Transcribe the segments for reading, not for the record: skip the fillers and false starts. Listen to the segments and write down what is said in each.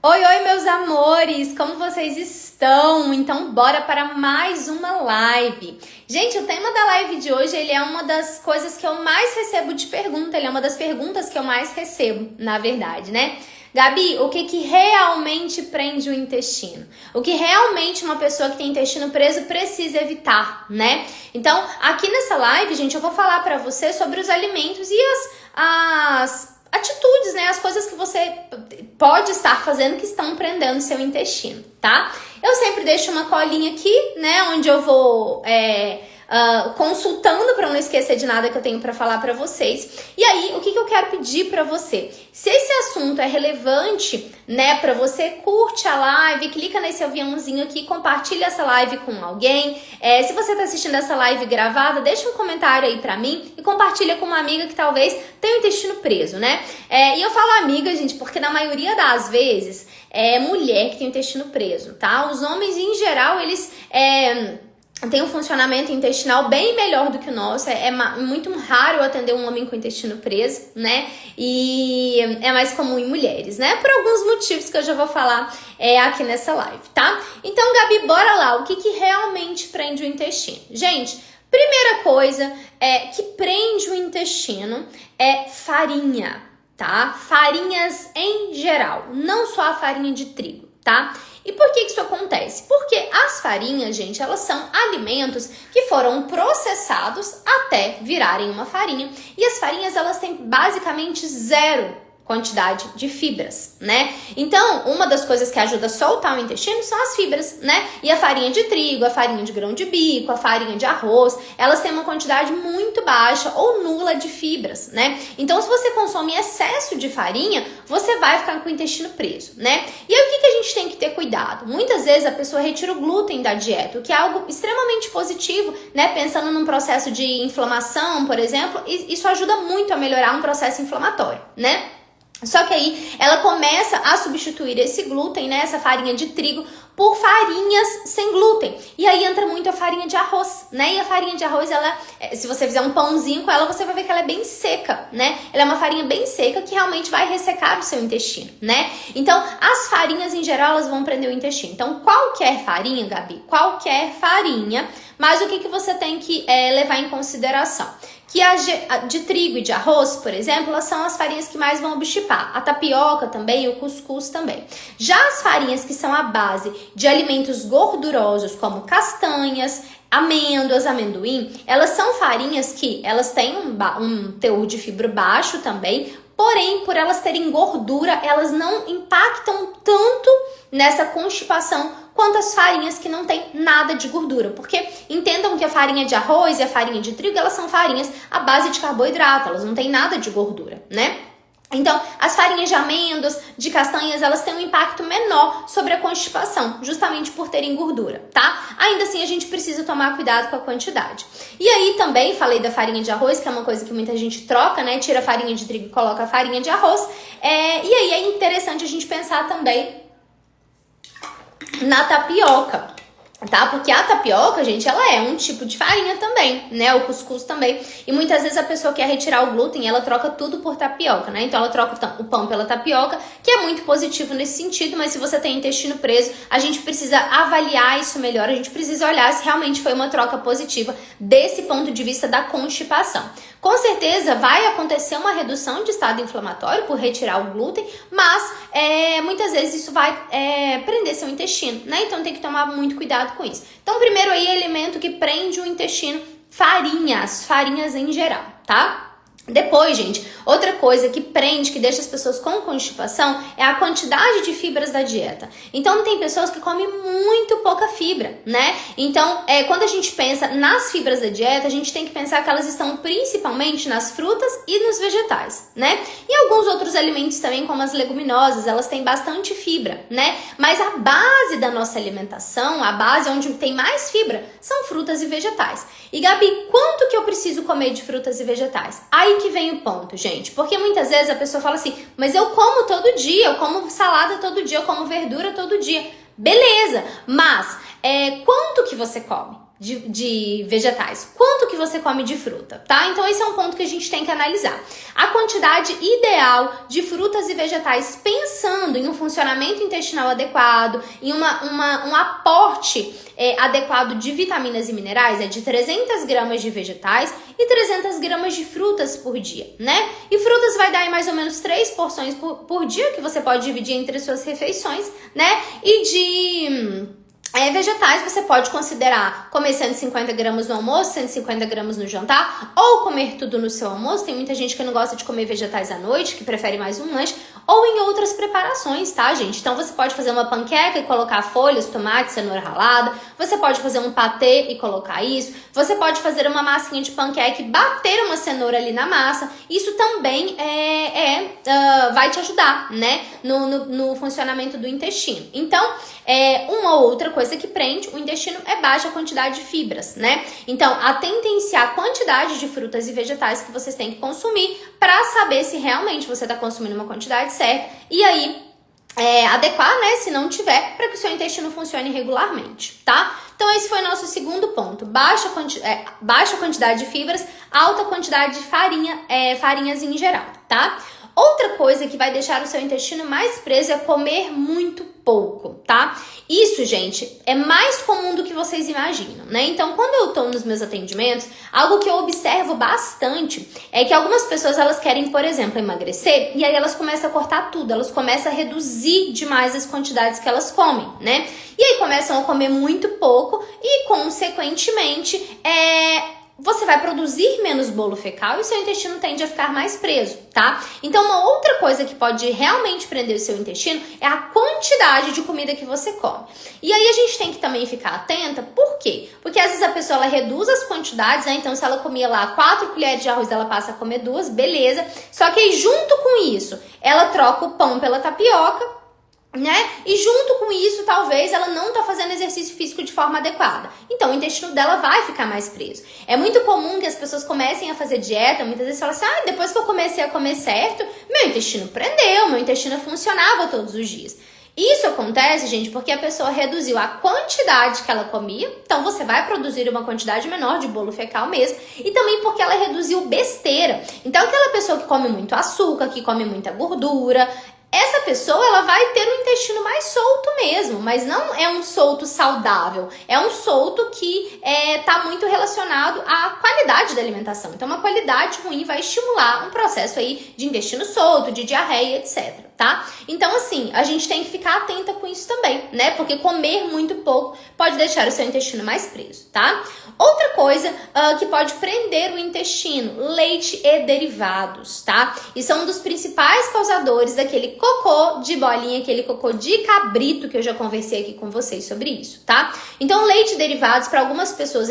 Oi, oi, meus amores! Como vocês estão? Então, bora para mais uma live. Gente, o tema da live de hoje, ele é uma das coisas que eu mais recebo de pergunta, ele é uma das perguntas que eu mais recebo, na verdade, né? Gabi, o que realmente prende o intestino? O que realmente uma pessoa que tem intestino preso precisa evitar, né? Então, aqui nessa live, gente, eu vou falar para você sobre os alimentos e as atitudes, né? As coisas que você pode estar fazendo que estão prendendo seu intestino, tá? Eu sempre deixo uma colinha aqui, né? Onde eu vou consultando para não esquecer de nada que eu tenho para falar para vocês. E aí, o que eu quero pedir para você? Se esse assunto é relevante, né, para você, curte a live, clica nesse aviãozinho aqui, compartilha essa live com alguém. Se você tá assistindo essa live gravada, deixa um comentário aí para mim e compartilha com uma amiga que talvez tenha o intestino preso, né? E eu falo amiga, gente, porque na maioria das vezes é mulher que tem o intestino preso, tá? Os homens, em geral, eles tem um funcionamento intestinal bem melhor do que o nosso. É muito raro atender um homem com intestino preso, né? E é mais comum em mulheres, né? Por alguns motivos que eu já vou falar aqui nessa live, tá? Então, Gabi, bora lá. O que realmente prende o intestino? Gente, primeira coisa que prende o intestino é farinha, tá? Farinhas em geral, não só a farinha de trigo, tá? E por que isso acontece? Porque as farinhas, gente, elas são alimentos que foram processados até virarem uma farinha. E as farinhas, elas têm basicamente zero quantidade de fibras, né? Então, uma das coisas que ajuda a soltar o intestino são as fibras, né? E a farinha de trigo, a farinha de grão de bico, a farinha de arroz, elas têm uma quantidade muito baixa ou nula de fibras, né? Então, se você consome excesso de farinha, você vai ficar com o intestino preso, né? E aí, o que a gente tem que ter cuidado? Muitas vezes a pessoa retira o glúten da dieta, o que é algo extremamente positivo, né? Pensando num processo de inflamação, por exemplo, isso ajuda muito a melhorar um processo inflamatório, né? Só que aí ela começa a substituir esse glúten, né, essa farinha de trigo, por farinhas sem glúten. E aí entra muito a farinha de arroz, né? E a farinha de arroz, ela, se você fizer um pãozinho com ela, você vai ver que ela é bem seca, né? Ela é uma farinha bem seca que realmente vai ressecar o seu intestino, né? Então, as farinhas em geral, elas vão prender o intestino. Então, qualquer farinha, Gabi, qualquer farinha, mas o que você tem que levar em consideração? Que a de trigo e de arroz, por exemplo, elas são as farinhas que mais vão obstipar. A tapioca também e o cuscuz também. Já as farinhas que são a base de alimentos gordurosos, como castanhas, amêndoas, amendoim, elas são farinhas que elas têm um teor de fibra baixo também, porém, por elas terem gordura, elas não impactam tanto nessa constipação quanto as farinhas que não tem nada de gordura. Porque entendam que a farinha de arroz e a farinha de trigo, elas são farinhas à base de carboidrato, elas não têm nada de gordura, né? Então, as farinhas de amêndoas, de castanhas, elas têm um impacto menor sobre a constipação, justamente por terem gordura, tá? Ainda assim, a gente precisa tomar cuidado com a quantidade. E aí, também, falei da farinha de arroz, que é uma coisa que muita gente troca, né? Tira a farinha de trigo e coloca a farinha de arroz. E aí, é interessante a gente pensar também na tapioca, tá? Porque a tapioca, gente, ela é um tipo de farinha também, né? O cuscuz também. E muitas vezes a pessoa quer retirar o glúten, ela troca tudo por tapioca, né? Então ela troca o pão pela tapioca, que é muito positivo nesse sentido, mas se você tem intestino preso, a gente precisa avaliar isso melhor, a gente precisa olhar se realmente foi uma troca positiva desse ponto de vista da constipação. Com certeza vai acontecer uma redução de estado inflamatório por retirar o glúten, mas muitas vezes isso vai prender seu intestino, né? Então tem que tomar muito cuidado com isso. Então, primeiro aí, alimento que prende o intestino, farinhas em geral, tá? Depois, gente, outra coisa que prende, que deixa as pessoas com constipação é a quantidade de fibras da dieta. Então, tem pessoas que comem muito pouca fibra, né? Então, quando a gente pensa nas fibras da dieta, a gente tem que pensar que elas estão principalmente nas frutas e nos vegetais, né? E alguns outros alimentos também, como as leguminosas, elas têm bastante fibra, né? Mas a base da nossa alimentação, a base onde tem mais fibra, são frutas e vegetais. E, Gabi, quanto que eu preciso comer de frutas e vegetais? Aí que vem o ponto, gente. Porque muitas vezes a pessoa fala assim, mas eu como todo dia, eu como salada todo dia, eu como verdura todo dia. Beleza, mas quanto que você come? de vegetais? Quanto que você come de fruta, tá? Então esse é um ponto que a gente tem que analisar. A quantidade ideal de frutas e vegetais pensando em um funcionamento intestinal adequado, em um aporte adequado de vitaminas e minerais é de 300 gramas de vegetais e 300 gramas de frutas por dia, né? E frutas vai dar aí mais ou menos 3 porções por dia, que você pode dividir entre as suas refeições, né? E de vegetais você pode considerar comer 150 gramas no almoço, 150 gramas no jantar, ou comer tudo no seu almoço. Tem muita gente que não gosta de comer vegetais à noite, que prefere mais um lanche, ou em outras preparações, tá, gente? Então você pode fazer uma panqueca e colocar folhas, tomate, cenoura ralada, você pode fazer um patê e colocar isso, você pode fazer uma massinha de panqueca e bater uma cenoura ali na massa. Isso também vai te ajudar, né, no funcionamento do intestino. Então, uma outra coisa que prende o intestino é baixa quantidade de fibras, né? Então, atentem-se à quantidade de frutas e vegetais que vocês têm que consumir para saber se realmente você está consumindo uma quantidade certa e aí adequar, né, se não tiver, para que o seu intestino funcione regularmente, tá? Então, esse foi o nosso segundo ponto. Baixa quantidade de fibras, alta quantidade de farinhas em geral, tá? Outra coisa que vai deixar o seu intestino mais preso é comer muito pouco, tá? Isso, gente, é mais comum do que vocês imaginam, né? Então, quando eu tô nos meus atendimentos, algo que eu observo bastante é que algumas pessoas, elas querem, por exemplo, emagrecer e aí elas começam a cortar tudo, elas começam a reduzir demais as quantidades que elas comem, né? E aí começam a comer muito pouco e, consequentemente, você vai produzir menos bolo fecal e o seu intestino tende a ficar mais preso, tá? Então, uma outra coisa que pode realmente prender o seu intestino é a quantidade de comida que você come. E aí a gente tem que também ficar atenta, por quê? Porque às vezes a pessoa ela reduz as quantidades, né? Então, se ela comia lá 4 colheres de arroz, ela passa a comer 2, beleza. Só que aí, junto com isso, ela troca o pão pela tapioca, né? E junto com isso, talvez ela não tá fazendo exercício físico de forma adequada. Então, o intestino dela vai ficar mais preso. É muito comum que as pessoas comecem a fazer dieta, muitas vezes falam assim, depois que eu comecei a comer certo, meu intestino prendeu, meu intestino funcionava todos os dias. Isso acontece, gente, porque a pessoa reduziu a quantidade que ela comia, então você vai produzir uma quantidade menor de bolo fecal mesmo, e também porque ela reduziu besteira. Então, aquela pessoa que come muito açúcar, que come muita gordura, essa pessoa, ela vai ter um intestino mais solto mesmo, mas não é um solto saudável, é um solto que tá muito relacionado à qualidade da alimentação. Então, uma qualidade ruim vai estimular um processo aí de intestino solto, de diarreia, etc, tá? Então, assim, a gente tem que ficar atenta com isso também, né? Porque comer muito pouco pode deixar o seu intestino mais preso, tá? Outra coisa que pode prender o intestino, leite e derivados, tá? E são um dos principais causadores daquele cocô de bolinha, aquele cocô de cabrito que eu já conversei aqui com vocês sobre isso, tá? Então, leite e derivados, para algumas pessoas,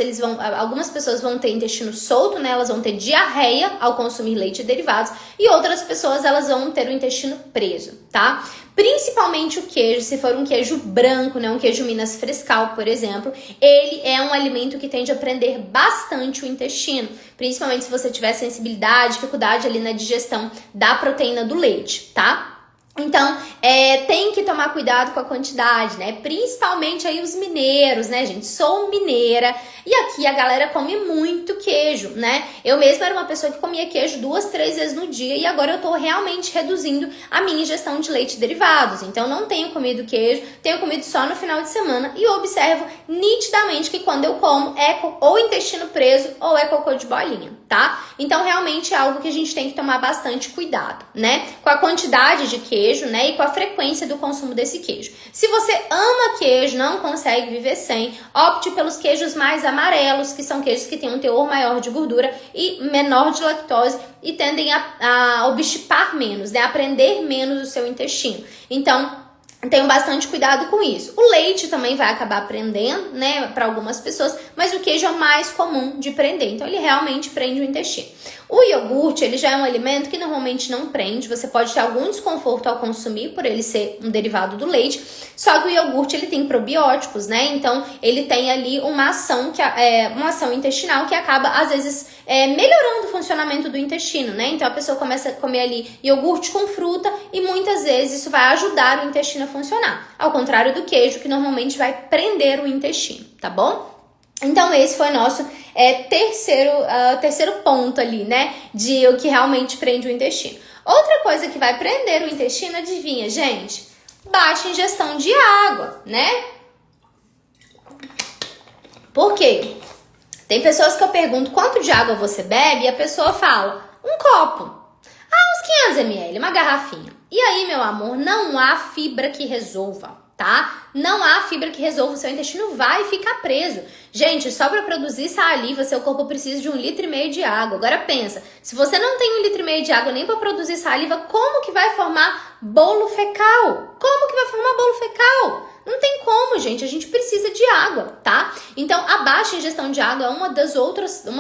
algumas pessoas vão ter intestino solto, né? Elas vão ter diarreia ao consumir leite e derivados, e outras pessoas, elas vão ter o intestino preso, tá? Principalmente o queijo, se for um queijo branco, né, um queijo Minas Frescal, por exemplo, ele é um alimento que tende a prender bastante o intestino, principalmente se você tiver sensibilidade, dificuldade ali na digestão da proteína do leite, tá? Então, tem que tomar cuidado com a quantidade, né? Principalmente aí os mineiros, né, gente? Sou mineira e aqui a galera come muito queijo, né? Eu mesma era uma pessoa que comia queijo 2, 3 vezes no dia e agora eu tô realmente reduzindo a minha ingestão de leite e derivados. Então, não tenho comido queijo, tenho comido só no final de semana e observo nitidamente que quando eu como é ou intestino preso ou é cocô de bolinha, tá? Então, realmente é algo que a gente tem que tomar bastante cuidado, né? Com a quantidade de queijo, né? E com a frequência do consumo desse queijo. Se você ama queijo, não consegue viver sem, opte pelos queijos mais amarelos, que são queijos que têm um teor maior de gordura e menor de lactose e tendem a obstipar menos, né? A prender menos o seu intestino. Então, tenham bastante cuidado com isso. O leite também vai acabar prendendo, né, para algumas pessoas, mas o queijo é o mais comum de prender, então ele realmente prende o intestino. O iogurte, ele já é um alimento que normalmente não prende, você pode ter algum desconforto ao consumir por ele ser um derivado do leite, só que o iogurte ele tem probióticos, né, então ele tem ali uma ação intestinal que acaba, às vezes, melhorando o funcionamento do intestino, né, então a pessoa começa a comer ali iogurte com fruta e muitas vezes isso vai ajudar o intestino a funcionar, ao contrário do queijo que normalmente vai prender o intestino, tá bom? Então, esse foi nosso terceiro ponto ali, né? De o que realmente prende o intestino. Outra coisa que vai prender o intestino, adivinha, gente? Baixa ingestão de água, né? Por quê? Tem pessoas que eu pergunto quanto de água você bebe e a pessoa fala, um copo. Uns 500 ml, uma garrafinha. E aí, meu amor, não há fibra que resolva, tá? Não há fibra que resolva, o seu intestino vai ficar preso. Gente, só para produzir saliva, seu corpo precisa de 1,5 litro de água. Agora pensa, se você não tem 1,5 litro de água nem para produzir saliva, como que vai formar bolo fecal? Como que vai formar bolo fecal? Não tem como, gente, a gente precisa de água, tá? Então, a baixa ingestão de água é uma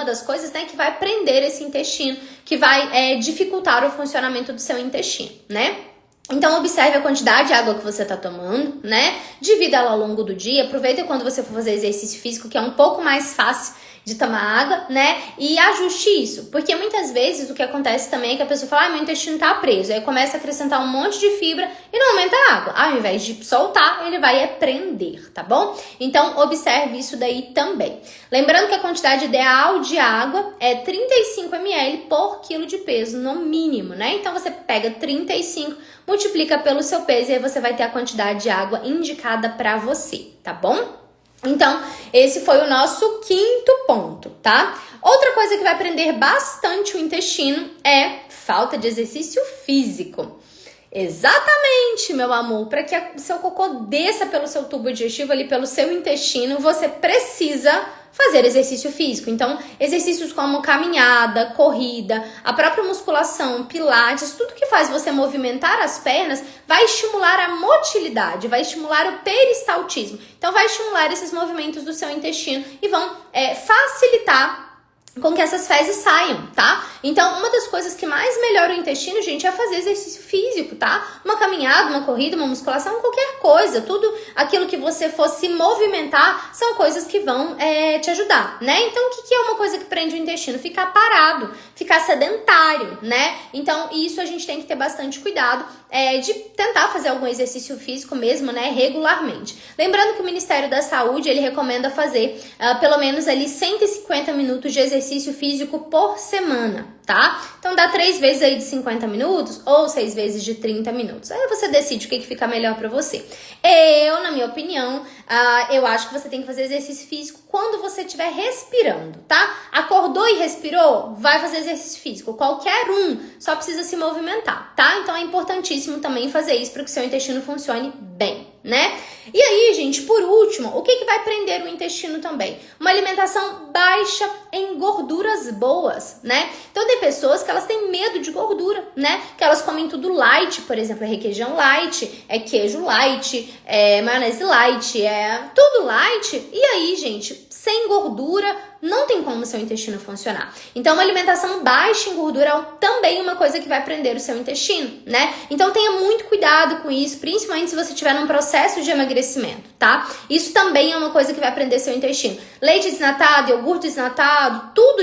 das coisas, né, que vai prender esse intestino, que vai dificultar o funcionamento do seu intestino, né? Então, observe a quantidade de água que você está tomando, né? Divida ela ao longo do dia. Aproveita quando você for fazer exercício físico, que é um pouco mais fácil de tomar água, né? E ajuste isso. Porque muitas vezes o que acontece também é que a pessoa fala, meu intestino tá preso. Aí começa a acrescentar um monte de fibra e não aumenta a água. Ao invés de soltar, ele vai prender, tá bom? Então, observe isso daí também. Lembrando que a quantidade ideal de água é 35 ml por quilo de peso, no mínimo, né? Então, você pega 35, multiplica pelo seu peso e aí você vai ter a quantidade de água indicada para você, tá bom? Então, esse foi o nosso quinto ponto, tá? Outra coisa que vai prender bastante o intestino é falta de exercício físico. Exatamente, meu amor, para que o seu cocô desça pelo seu tubo digestivo ali, pelo seu intestino, você precisa fazer exercício físico. Então, exercícios como caminhada, corrida, a própria musculação, pilates, tudo que faz você movimentar as pernas vai estimular a motilidade, vai estimular o peristaltismo. Então, vai estimular esses movimentos do seu intestino e vão facilitar com que essas fezes saiam, tá? Então, uma das coisas que mais melhora o intestino, gente, é fazer exercício físico, tá? Uma caminhada, uma corrida, uma musculação, qualquer coisa. Tudo aquilo que você for se movimentar são coisas que vão te ajudar, né? Então, o que é uma coisa que prende o intestino? Ficar parado, ficar sedentário, né? Então, isso a gente tem que ter bastante cuidado de tentar fazer algum exercício físico mesmo, né? Regularmente. Lembrando que o Ministério da Saúde, ele recomenda fazer pelo menos ali 150 minutos de exercício físico por semana, tá? Então dá 3 vezes aí de 50 minutos ou 6 vezes de 30 minutos. Aí você decide o que fica melhor pra você. Eu, na minha opinião, eu acho que você tem que fazer exercício físico quando você estiver respirando, tá? Acordou e respirou? Vai fazer exercício físico. Qualquer um, só precisa se movimentar, tá? Então é importantíssimo também fazer isso para que o seu intestino funcione bem, né? E aí, gente, por último, o que vai prender o intestino também? Uma alimentação baixa em gorduras boas, né? Então tem pessoas que elas têm medo de gordura, né? Que elas comem tudo light, por exemplo, requeijão light, queijo light, maionese light, tudo light. E aí, gente, sem gordura, não tem como o seu intestino funcionar. Então, uma alimentação baixa em gordura é também uma coisa que vai prender o seu intestino, né? Então, tenha muito cuidado com isso, principalmente se você estiver num processo de emagrecimento, tá? Isso também é uma coisa que vai prender seu intestino. Leite desnatado, iogurte desnatado, tudo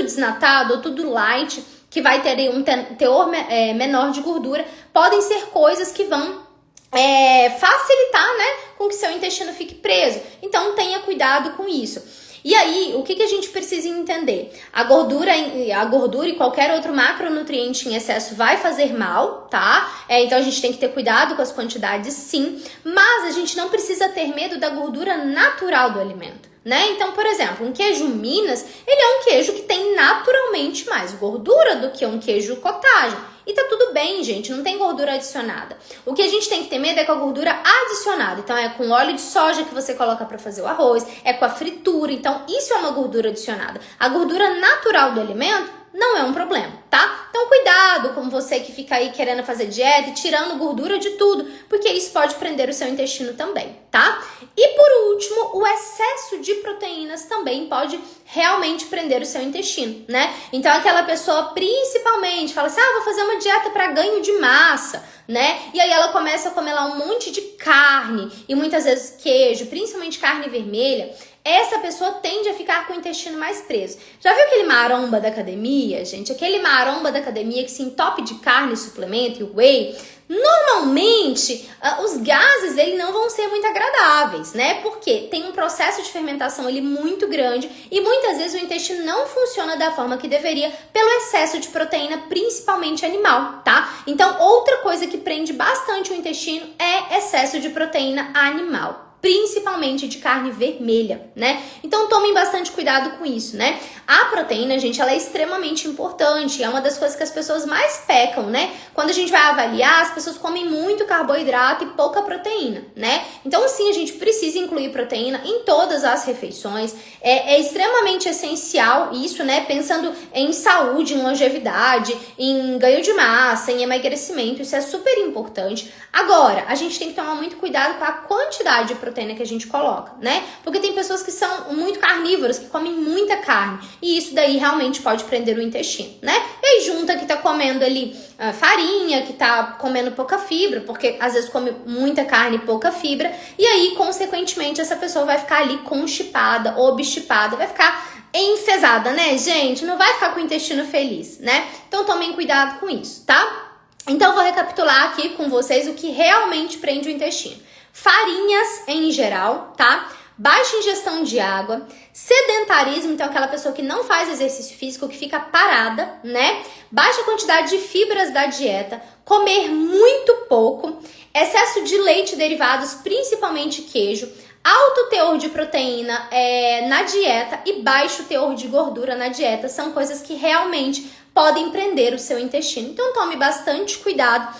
tudo light, que vai ter um teor menor de gordura, podem ser coisas que vão facilitar, né, com que seu intestino fique preso. Então, tenha cuidado com isso. E aí, o que a gente precisa entender? A gordura e qualquer outro macronutriente em excesso vai fazer mal, tá? Então a gente tem que ter cuidado com as quantidades, sim, mas a gente não precisa ter medo da gordura natural do alimento, né? Então, por exemplo, um queijo Minas, ele é um queijo que tem naturalmente mais gordura do que um queijo cottage. E tá tudo bem, gente, não tem gordura adicionada. O que a gente tem que ter medo é com a gordura adicionada. Então, é com óleo de soja que você coloca para fazer o arroz, é com a fritura. Então, isso é uma gordura adicionada. A gordura natural do alimento não é um problema, tá? Então, cuidado com você que fica aí querendo fazer dieta e tirando gordura de tudo, porque isso pode prender o seu intestino também, tá? E por último, o excesso de proteínas também pode realmente prender o seu intestino, né? Então, aquela pessoa principalmente fala assim, vou fazer uma dieta para ganho de massa, né? E aí ela começa a comer lá um monte de carne e muitas vezes queijo, principalmente carne vermelha. Essa pessoa tende a ficar com o intestino mais preso. Já viu aquele maromba da academia, gente? Aquele maromba da academia que se entope de carne, suplemento e whey, Normalmente, os gases eles não vão ser muito agradáveis, né? Porque tem um processo de fermentação ali muito grande e muitas vezes o intestino não funciona da forma que deveria pelo excesso de proteína, principalmente animal, tá? Então, outra coisa que prende bastante o intestino é excesso de proteína animal, principalmente de carne vermelha, né? Então tomem bastante cuidado com isso, né? A proteína, gente, ela é extremamente importante, é uma das coisas que as pessoas mais pecam, né? Quando a gente vai avaliar, as pessoas comem muito carboidrato e pouca proteína, né? Então sim, a gente precisa incluir proteína em todas as refeições, é extremamente essencial isso, né? Pensando em saúde, em longevidade, em ganho de massa, em emagrecimento, isso é super importante. Agora, a gente tem que tomar muito cuidado com a quantidade de proteína que a gente coloca, né? Porque tem pessoas que são muito carnívoras, que comem muita carne, e isso daí realmente pode prender o intestino, né? E aí junta que tá comendo ali farinha, que tá comendo pouca fibra, porque às vezes come muita carne e pouca fibra, e aí, consequentemente, essa pessoa vai ficar ali constipada, obstipada, vai ficar enfesada, né, gente? Não vai ficar com o intestino feliz, né? Então tomem cuidado com isso, tá? Então vou recapitular aqui com vocês o que realmente prende o intestino. Farinhas em geral, tá? Baixa ingestão de água, sedentarismo, então aquela pessoa que não faz exercício físico, que fica parada, né? Baixa quantidade de fibras da dieta, comer muito pouco, excesso de leite e derivados, principalmente queijo, alto teor de proteína na dieta e baixo teor de gordura na dieta, são coisas que realmente podem prender o seu intestino. Então tome bastante cuidado.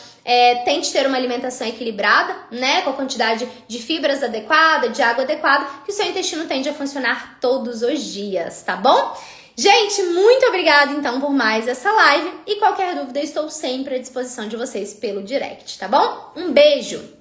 Tente ter uma alimentação equilibrada, né, com a quantidade de fibras adequada, de água adequada, que o seu intestino tende a funcionar todos os dias, tá bom? Gente, muito obrigada então por mais essa live e qualquer dúvida estou sempre à disposição de vocês pelo direct, tá bom? Um beijo!